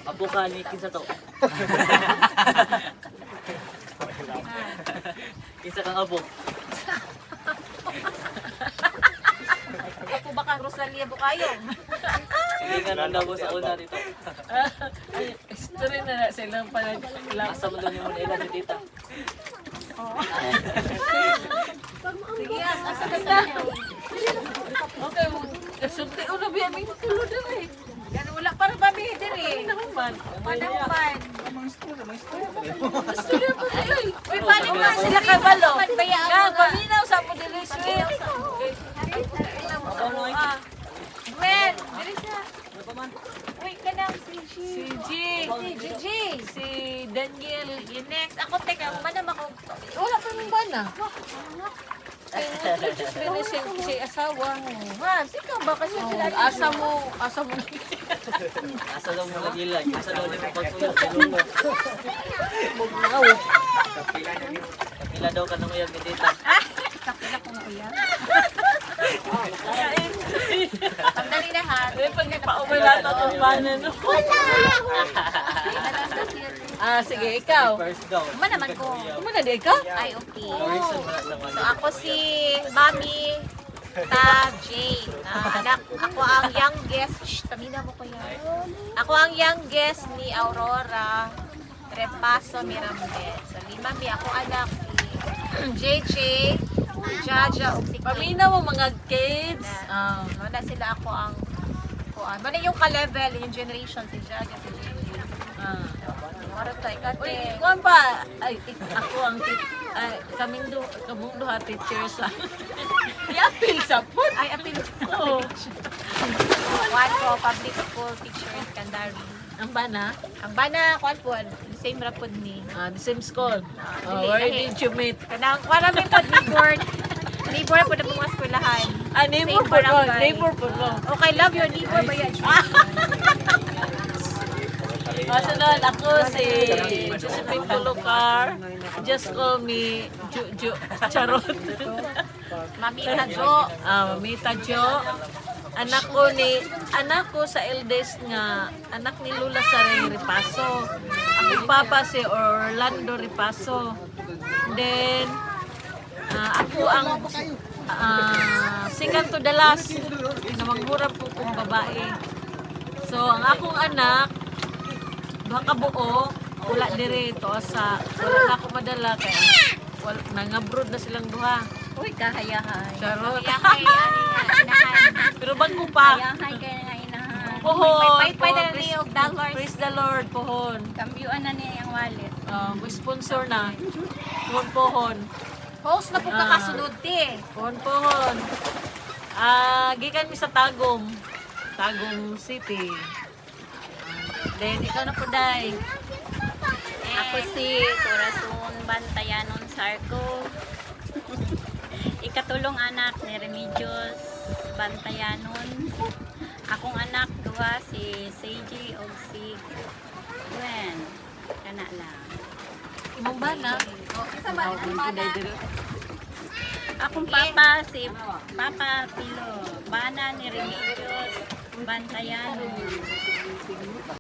Apo ka ni kinsa to. Isa kang apo. Ako ba kang Rosalia Bukayong? Sige nga nang daw sa una dito. Ay, story na silang pala. Asa mo doon yung nila ni tita. Sige, asa ka na? Okay, sulti ulo biya may tulo na eh. Yan, wala para babi diri. Naman. Manaman. Story pa tayo eh. Uy, paano nga sila kabalo? Nga, paminaw sa mo dili sweet. Gwen, diri siya. Uy, kanang si Si G. Si Gigi. Si Daniel. Yung next, ako teka, manam ako. Wala pa mong bana. Finish si asawa mo. Ma'am, sika ba kasi sila? Asa mo. Asa daw mo nagila. Asa daw ni pagtulog sa lulo. Mugnaw. Kapila daw ka nang uyag ni tita. Kapila kong uyan. Pagdali na ha. Eh, pag ipaumay lahat ang bana no. Sige, ikaw. First daw. Manaman ko. Kumana di ikaw? Ay, okay. Reason mo na sa So mga. ako si Mami Ta Jane. Ako ang youngest. Shh, tamina mo ko yan. Ako ang youngest ni Aurora Repaso Mirambes. So, Mami, ako anak ni JJ, Jaja, ug si Kim. Pamina mo mga kids. Wala sila ako ang ano yung ka-level, yung generation, si Jaja, si JJ. Mara tayo Uy, kate. kuwan pa. Ay, ako ang kaming duha teacher sa. Yapil sa food. Ay, apil. Oo. One ko, public school teacher in Candari. Ang bana? Ang bana, kwan po, same rapod ni. The same school. dili, Where lahi. did you meet? Kanang, wala may pod neighbor po na mga eskwelahan. Neighbor Same po mo. barangay. Neighbor po mo. Okay, love your neighbor ba yan? Sunod, ako si Josephine Tulucar. Just call me Charot. Mamita Jo. Mamita Jo. Anak ko sa eldest nga, anak ni Lula Saring Ripaso. Ako papa si Orlando Ripaso. Then, ako ang second to the last na manghurap po kong babae. So, ang akong anak, duha ka buo, wala diri to sa wala na ako madala kaya nangabroad na silang duha. Uy, kahayahay. Charot. Kaya kay inahan. Pero bago pa. Kahayahay kaya nga inahan. Pohon. Pay na ni og dollars. Praise the Lord, pohon. Kambyuan na niya yung wallet. May sponsor na. Pohon. Host na po kakasunod ti. Pohon. Gikan mi sa Tagum. Tagum City. Then, ikaw na po, Day. Ako si Corazon Bantayanon Sarco. Ikatulong anak ni Remedios Bantayanon. Akong anak duha si Seiji o si Gwen. Kana lang. Imong bana. Akong papa si Papa Pilo. Bana ni Remedios Bantayanon.